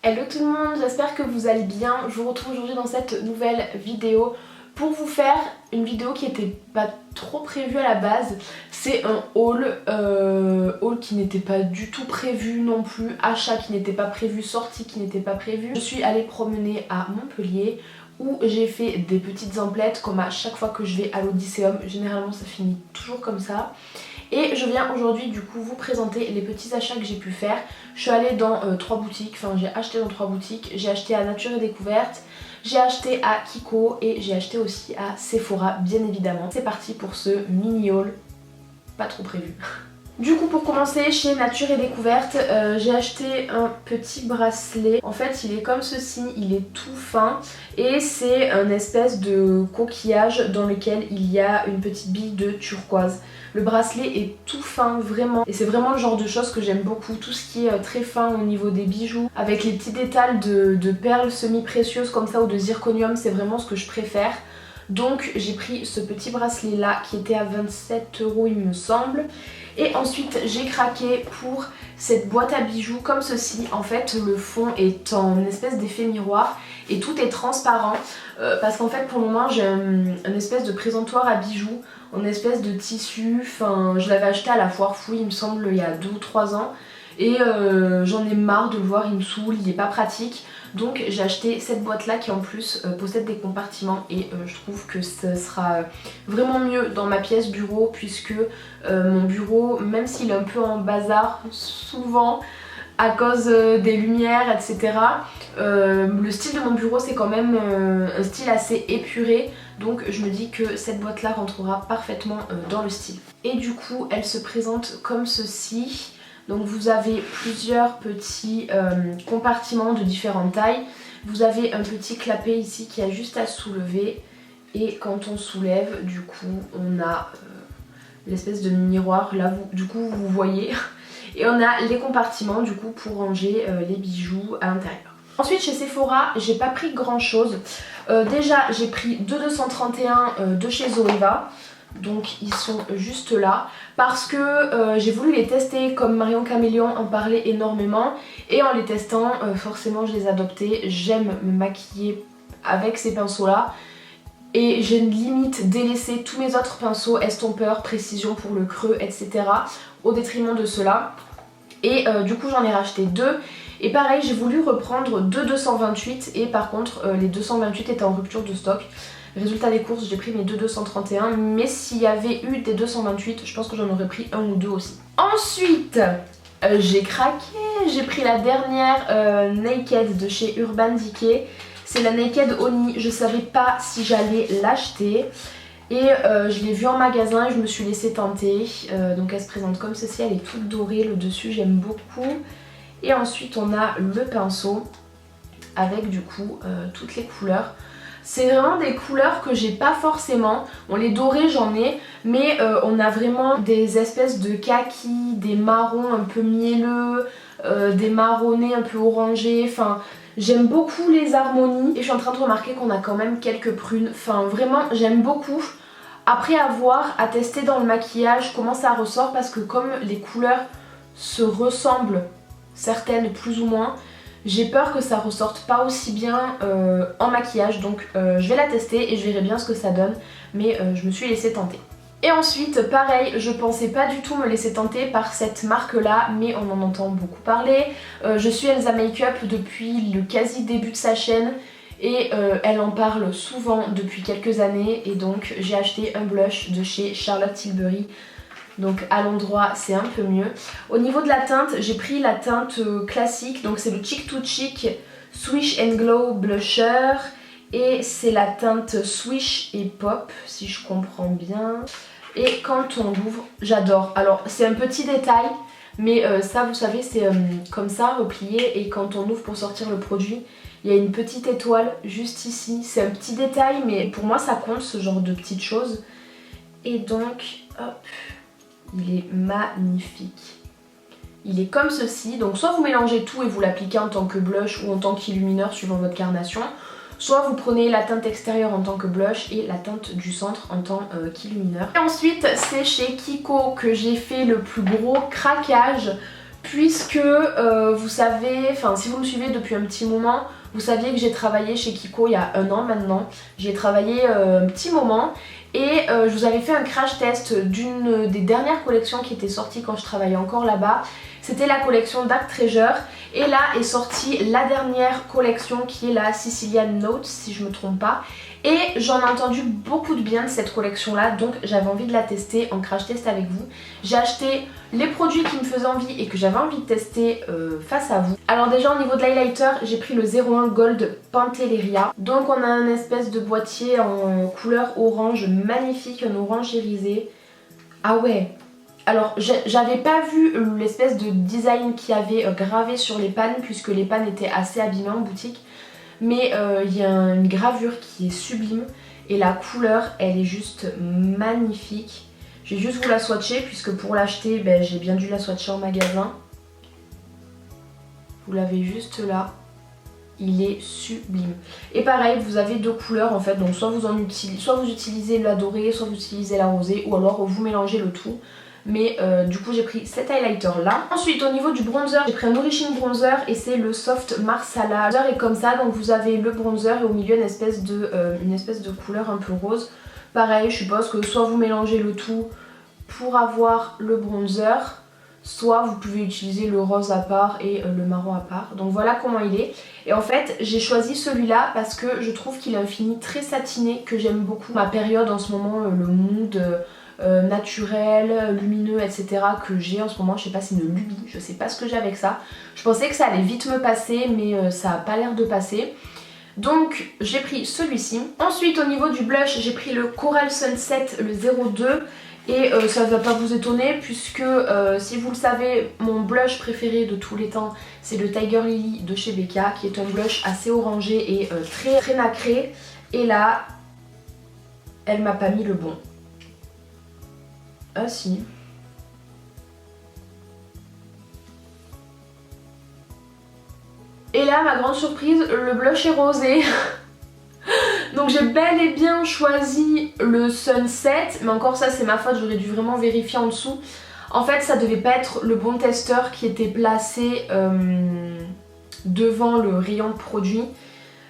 Hello tout le monde, j'espère que vous allez bien. Je vous retrouve aujourd'hui dans cette nouvelle vidéo pour vous faire une vidéo qui n'était pas trop prévue à la base. C'est un haul qui n'était pas du tout prévu non plus, achat qui n'était pas prévu, sortie qui n'était pas prévue. Je suis allée promener à Montpellier où j'ai fait des petites emplettes comme à chaque fois que je vais à l'Odysseum. Généralement ça finit toujours comme ça. Et je viens aujourd'hui du coup vous présenter les petits achats que j'ai pu faire. Je suis allée dans 3 boutiques, enfin j'ai acheté dans 3 boutiques. J'ai acheté à Nature et Découverte, j'ai acheté à Kiko et j'ai acheté aussi à Sephora bien évidemment. C'est parti pour ce mini haul, pas trop prévu. Du coup pour commencer chez Nature et Découverte, j'ai acheté un petit bracelet. En fait il est comme ceci, il est tout fin et c'est un espèce de coquillage dans lequel il y a une petite bille de turquoise. Le bracelet est tout fin vraiment et c'est vraiment le genre de choses que j'aime beaucoup. Tout ce qui est très fin au niveau des bijoux avec les petits détails de perles semi-précieuses comme ça ou de zirconium, c'est vraiment ce que je préfère. Donc j'ai pris ce petit bracelet là qui était à 27 € il me semble. Et ensuite j'ai craqué pour cette boîte à bijoux comme ceci. En fait le fond est en espèce d'effet miroir et tout est transparent parce qu'en fait pour le moment j'ai un espèce de présentoir à bijoux en espèce de tissu. Enfin je l'avais acheté à la foire fouille il me semble il y a 2 ou 3 ans. Et j'en ai marre de le voir, il me saoule, il est pas pratique. Donc j'ai acheté cette boîte là qui en plus possède des compartiments et je trouve que ce sera vraiment mieux dans ma pièce bureau puisque mon bureau, même s'il est un peu en bazar souvent à cause des lumières etc, le style de mon bureau c'est quand même un style assez épuré. Donc je me dis que cette boîte là rentrera parfaitement dans le style. Et du coup elle se présente comme ceci. Donc vous avez plusieurs petits compartiments de différentes tailles. Vous avez un petit clapet ici qui a juste à soulever. Et quand on soulève, du coup, on a l'espèce de miroir. Là, du coup, vous voyez. Et on a les compartiments, du coup, pour ranger les bijoux à l'intérieur. Ensuite, chez Sephora, j'ai pas pris grand chose. Déjà, j'ai pris 2,231 de chez Zoeva. Donc ils sont juste là parce que j'ai voulu les tester comme Marion Caméléon en parlait énormément et en les testant forcément je les ai adoptés. J'aime me maquiller avec ces pinceaux là et j'ai limite délaissé tous mes autres pinceaux estompeurs, précision pour le creux etc au détriment de ceux-là. Et du coup j'en ai racheté 2. Et pareil j'ai voulu reprendre 228 et par contre les 228 étaient en rupture de stock. Résultat des courses, j'ai pris mes 231, mais s'il y avait eu des 228, je pense que j'en aurais pris un ou deux aussi. Ensuite, j'ai craqué, j'ai pris la dernière Naked de chez Urban Decay. C'est la Naked Oni, je savais pas si j'allais l'acheter. Et je l'ai vue en magasin et je me suis laissée tenter. Donc elle se présente comme ceci, elle est toute dorée, le dessus j'aime beaucoup. Et ensuite on a le pinceau avec du coup toutes les couleurs. C'est vraiment des couleurs que j'ai pas forcément. Bon, les dorés j'en ai, mais on a vraiment des espèces de kaki, des marrons un peu mielleux, des marronnés un peu orangés. Enfin, j'aime beaucoup les harmonies et je suis en train de remarquer qu'on a quand même quelques prunes. Enfin, vraiment, j'aime beaucoup. Après avoir à tester dans le maquillage comment ça ressort parce que comme les couleurs se ressemblent, certaines plus ou moins, j'ai peur que ça ressorte pas aussi bien en maquillage, donc je vais la tester et je verrai bien ce que ça donne, mais je me suis laissée tenter. Et ensuite pareil, je pensais pas du tout me laisser tenter par cette marque là, mais on en entend beaucoup parler. Je suis Elsa Makeup depuis le quasi début de sa chaîne et elle en parle souvent depuis quelques années et donc j'ai acheté un blush de chez Charlotte Tilbury. Donc à l'endroit c'est un peu mieux. Au niveau de la teinte, j'ai pris la teinte classique. Donc c'est le Chic to Chic Swish and Glow Blusher. Et c'est la teinte Swish et Pop si je comprends bien. Et quand on l'ouvre, j'adore. Alors c'est un petit détail, mais ça vous savez c'est comme ça replié. Et quand on ouvre pour sortir le produit, il y a une petite étoile juste ici. C'est un petit détail mais pour moi ça compte ce genre de petites choses. Et donc hop, il est magnifique. Il est comme ceci, donc soit vous mélangez tout et vous l'appliquez en tant que blush ou en tant qu'illumineur suivant votre carnation, soit vous prenez la teinte extérieure en tant que blush et la teinte du centre en tant qu'illumineur. Et ensuite c'est chez Kiko que j'ai fait le plus gros craquage puisque vous savez, enfin si vous me suivez depuis un petit moment, vous saviez que j'ai travaillé chez Kiko il y a 1 an maintenant. J'y ai travaillé un petit moment et je vous avais fait un crash test d'une des dernières collections qui était sortie quand je travaillais encore là-bas. C'était la collection Dark Treasure et là est sortie la dernière collection qui est la Sicilian Notes si je me trompe pas. Et j'en ai entendu beaucoup de bien de cette collection là, donc j'avais envie de la tester en crash test avec vous. J'ai acheté les produits qui me faisaient envie et que j'avais envie de tester face à vous. Alors déjà au niveau de l'highlighter, j'ai pris le 01 Gold Pantelleria. Donc on a un espèce de boîtier en couleur orange magnifique, un orange irisé. Ah ouais. Alors j'avais pas vu l'espèce de design qu'il y avait gravé sur les pannes puisque les pannes étaient assez abîmées en boutique. Mais il y a une gravure qui est sublime et la couleur elle est juste magnifique. Je vais juste vous la swatcher puisque pour l'acheter j'ai bien dû la swatcher en magasin. Vous l'avez juste là. Il est sublime. Et pareil, vous avez 2 couleurs en fait, donc soit vous utilisez la dorée, soit vous utilisez la rosée, ou alors vous mélangez le tout. Mais du coup j'ai pris cet highlighter là. Ensuite au niveau du bronzer, j'ai pris un Nourishing Bronzer et c'est le Soft Marsala. Le bronzer est comme ça, donc vous avez le bronzer et au milieu une espèce de couleur un peu rose. Pareil, je suppose que soit vous mélangez le tout pour avoir le bronzer, soit vous pouvez utiliser le rose à part et le marron à part. Donc voilà comment il est. Et en fait j'ai choisi celui-là parce que je trouve qu'il a un fini très satiné que j'aime beaucoup. Ma période en ce moment, le mood naturel, lumineux, etc. que j'ai en ce moment, je sais pas, c'est une lubie, je sais pas ce que j'ai avec ça. Je pensais que ça allait vite me passer mais ça a pas l'air de passer. Donc j'ai pris celui-ci. Ensuite au niveau du blush, j'ai pris le Coral Sunset, le 02. Et ça ne va pas vous étonner puisque si vous le savez, mon blush préféré de tous les temps c'est le Tiger Lily de chez Becca qui est un blush assez orangé et très nacré. Et là, elle m'a pas mis le bon. Ah si. Et là, ma grande surprise, le blush est rosé. Donc j'ai bel et bien choisi le Sunset, mais encore ça c'est ma faute, j'aurais dû vraiment vérifier en dessous. En fait ça devait pas être le bon testeur qui était placé devant le rayon de produits.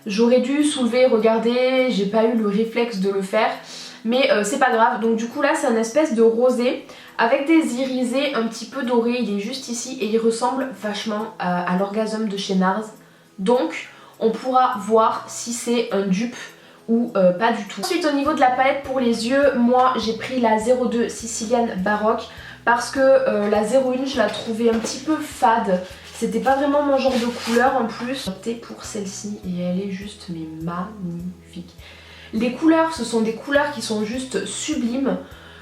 J'aurais dû soulever, regarder, j'ai pas eu le réflexe de le faire, mais c'est pas grave. Donc du coup là c'est un espèce de rosé avec des irisés un petit peu dorés, il est juste ici et il ressemble vachement à l'Orgasm de chez NARS. Donc on pourra voir si c'est un dupe ou pas du tout. Ensuite au niveau de la palette pour les yeux, moi j'ai pris la 02 Sicilian Baroque parce que la 01 je la trouvais un petit peu fade. C'était pas vraiment mon genre de couleur en plus. J'ai opté pour celle-ci et elle est juste mais magnifique. Les couleurs, ce sont des couleurs qui sont juste sublimes.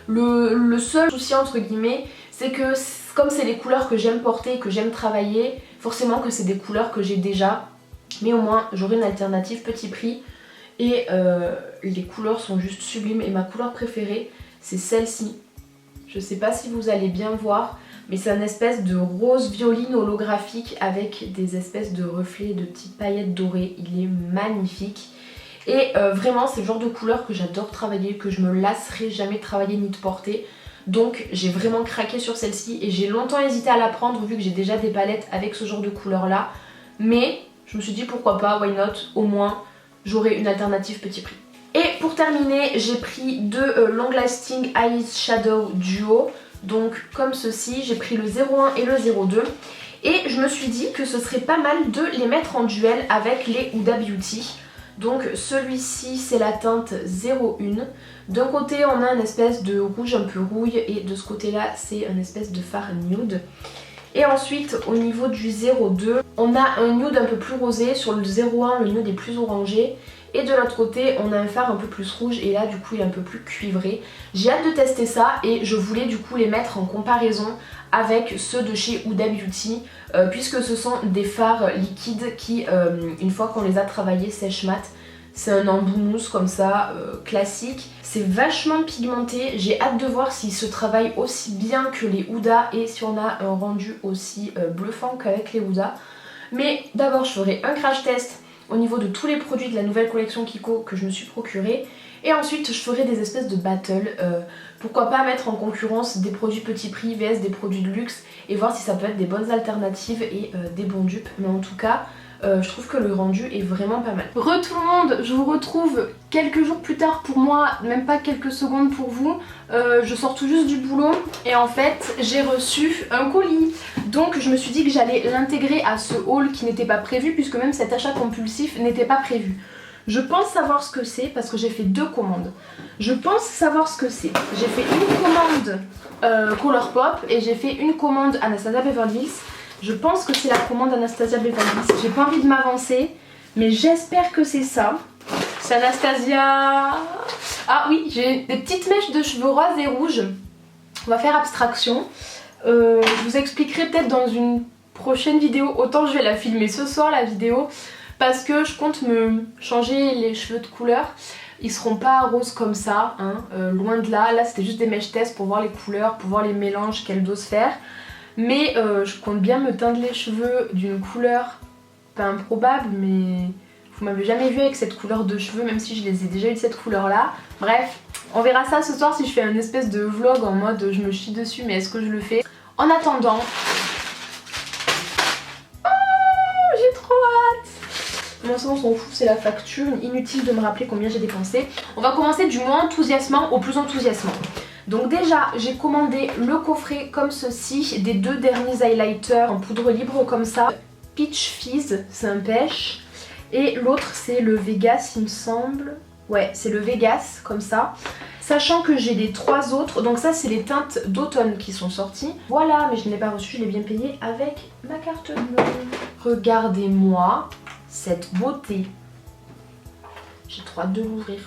Le seul souci entre guillemets, c'est que comme c'est les couleurs que j'aime porter, que j'aime travailler, forcément que c'est des couleurs que j'ai déjà. Mais au moins j'aurai une alternative petit prix. Et les couleurs sont juste sublimes. Et ma couleur préférée c'est celle-ci. Je sais pas si vous allez bien voir, mais c'est une espèce de rose violine holographique avec des espèces de reflets, de petites paillettes dorées. Il est magnifique. Et vraiment c'est le genre de couleur que j'adore travailler, que je me lasserai jamais de travailler ni de porter. Donc j'ai vraiment craqué sur celle-ci et j'ai longtemps hésité à la prendre vu que j'ai déjà des palettes avec ce genre de couleur là. Mais je me suis dit pourquoi pas, why not, au moins j'aurai une alternative petit prix. Et pour terminer, j'ai pris 2 Long Lasting Eyes Shadow Duo. Donc comme ceci, j'ai pris le 01 et le 02. Et je me suis dit que ce serait pas mal de les mettre en duel avec les Huda Beauty. Donc celui-ci c'est la teinte 01. D'un côté on a une espèce de rouge un peu rouille et de ce côté là c'est une espèce de fard nude. Et ensuite au niveau du 02 on a un nude un peu plus rosé, sur le 01 le nude est plus orangé. Et de l'autre côté on a un fard un peu plus rouge et là du coup il est un peu plus cuivré. J'ai hâte de tester ça et je voulais du coup les mettre en comparaison avec ceux de chez Huda Beauty puisque ce sont des fards liquides qui une fois qu'on les a travaillés sèche mat. C'est un embout mousse comme ça, classique. C'est vachement pigmenté, j'ai hâte de voir s'il se travaille aussi bien que les Huda et si on a un rendu aussi bluffant qu'avec les Huda. Mais d'abord je ferai un crash test au niveau de tous les produits de la nouvelle collection Kiko que je me suis procuré. Et ensuite je ferai des espèces de battle, pourquoi pas mettre en concurrence des produits petit prix vs des produits de luxe et voir si ça peut être des bonnes alternatives et des bons dupes. Mais en tout cas je trouve que le rendu est vraiment pas mal. Tout le monde, je vous retrouve quelques jours plus tard pour moi, même pas quelques secondes pour vous. Je sors tout juste du boulot et en fait j'ai reçu un colis. Donc je me suis dit que j'allais l'intégrer à ce haul qui n'était pas prévu puisque même cet achat compulsif n'était pas prévu. Je pense savoir ce que c'est parce que j'ai fait 2 commandes. Je pense savoir ce que c'est. J'ai fait une commande Colourpop et j'ai fait une commande Anastasia Beverly Hills. Je pense que c'est la commande Anastasia Beverly Hills. J'ai pas envie de m'avancer, mais j'espère que c'est ça. C'est Anastasia... Ah oui, j'ai des petites mèches de cheveux roses et rouges. On va faire abstraction. Je vous expliquerai peut-être dans une prochaine vidéo. Autant je vais la filmer ce soir la vidéo. Parce que je compte me changer les cheveux de couleur. Ils seront pas roses comme ça, hein, loin de là. Là c'était juste des mèches test pour voir les couleurs, pour voir les mélanges qu'elles dosent faire. Mais je compte bien me teindre les cheveux d'une couleur pas improbable, mais vous m'avez jamais vu avec cette couleur de cheveux, même si je les ai déjà eu de cette couleur là. Bref, on verra ça ce soir si je fais une espèce de vlog en mode je me chie dessus mais est-ce que je le fais. En attendant... Bon, ça on s'en fout, c'est la facture, inutile de me rappeler combien j'ai dépensé. On va commencer du moins enthousiasmant au plus enthousiasmant. Donc déjà, j'ai commandé le coffret comme ceci, des 2 derniers highlighters en poudre libre comme ça. Peach Fizz, c'est un pêche. Et l'autre c'est le Vegas il me semble. Ouais, c'est le Vegas comme ça. Sachant que j'ai les 3 autres, donc ça c'est les teintes d'automne qui sont sorties. Voilà, mais je ne l'ai pas reçu, je l'ai bien payé avec ma carte bleue. Regardez-moi cette beauté. J'ai trop hâte de l'ouvrir.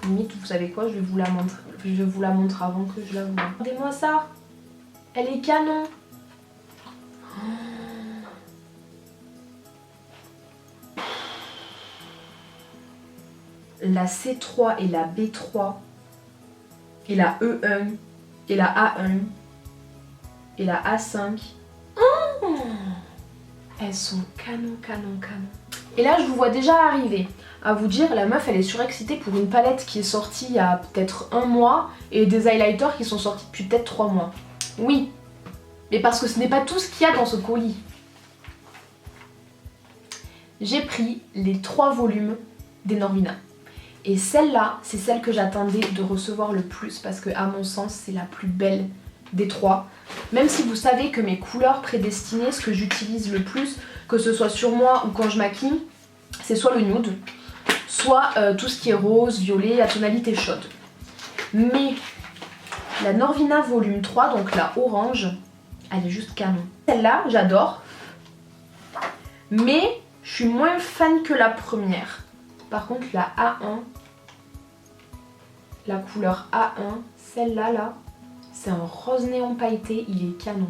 Limite, vous savez quoi, je vais vous la montrer. Je vais vous la montrer avant que je la vois. Regardez-moi ça. Elle est canon. La C3 et la B3 et la E1 et la A1 et la A5. Elles sont canon. Et là je vous vois déjà arriver. À vous dire, la meuf elle est surexcitée pour une palette qui est sortie il y a peut-être 1 mois et des highlighters qui sont sortis depuis peut-être 3 mois. Oui, mais parce que ce n'est pas tout ce qu'il y a dans ce colis. J'ai pris les 3 volumes des Norvina. Et celle-là, c'est celle que j'attendais de recevoir le plus parce que à mon sens c'est la plus belle des 3. Même si vous savez que mes couleurs prédestinées, ce que j'utilise le plus, que ce soit sur moi ou quand je maquille, c'est soit le nude, soit tout ce qui est rose, violet, à tonalité chaude. Mais la Norvina volume 3, donc la orange, elle est juste canon. Celle-là, j'adore, mais je suis moins fan que la première. Par contre, la A1, la couleur A1, celle-là, là, c'est un rose néon pailleté, il est canon.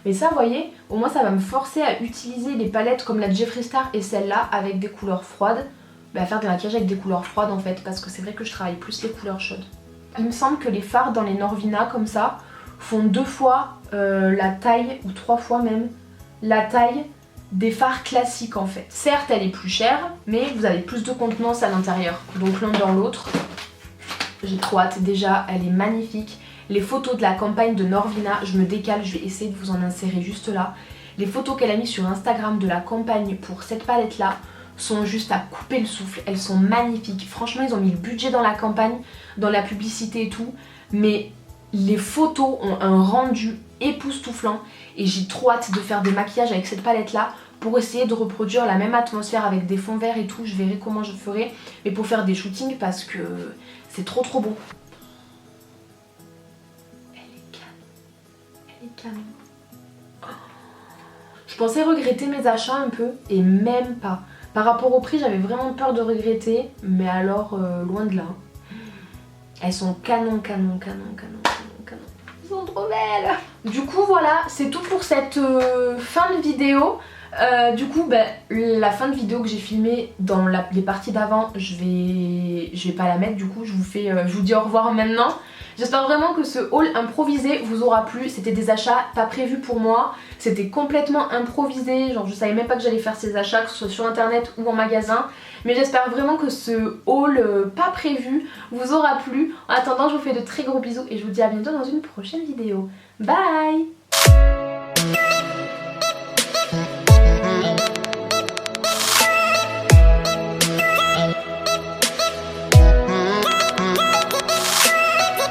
Mais ça, vous voyez, au moins ça va me forcer à utiliser les palettes comme la Jeffree Star et celle-là avec des couleurs froides. Bah, faire des maquillages avec des couleurs froides en fait, parce que c'est vrai que je travaille plus les couleurs chaudes. Il me semble que les fards dans les Norvina comme ça font 2 fois la taille, ou 3 fois même, la taille des fards classiques en fait. Certes elle est plus chère, mais vous avez plus de contenance à l'intérieur. Donc l'un dans l'autre, j'ai trop hâte. Déjà elle est magnifique. Les photos de la campagne de Norvina, je me décale, je vais essayer de vous en insérer juste là. Les photos qu'elle a mis sur Instagram de la campagne pour cette palette là sont juste à couper le souffle. Elles sont magnifiques. Franchement ils ont mis le budget dans la campagne, dans la publicité et tout. Mais les photos ont un rendu époustouflant. Et j'ai trop hâte de faire des maquillages avec cette palette là pour essayer de reproduire la même atmosphère avec des fonds verts et tout. Je verrai comment je ferai. Mais pour faire des shootings parce que c'est trop beau. Canon. Je pensais regretter mes achats un peu et même pas. Par rapport au prix j'avais vraiment peur de regretter, mais alors loin de là. Elles sont canon. Elles sont trop belles. Du coup voilà, c'est tout pour cette fin de vidéo. Du coup la fin de vidéo que j'ai filmée dans les parties d'avant, je vais pas la mettre du coup, je vous dis au revoir maintenant. J'espère vraiment que ce haul improvisé vous aura plu. C'était des achats pas prévus pour moi, c'était complètement improvisé, genre je savais même pas que j'allais faire ces achats, que ce soit sur internet ou en magasin. Mais j'espère vraiment que ce haul pas prévu vous aura plu. En attendant, je vous fais de très gros bisous et je vous dis à bientôt dans une prochaine vidéo. Bye!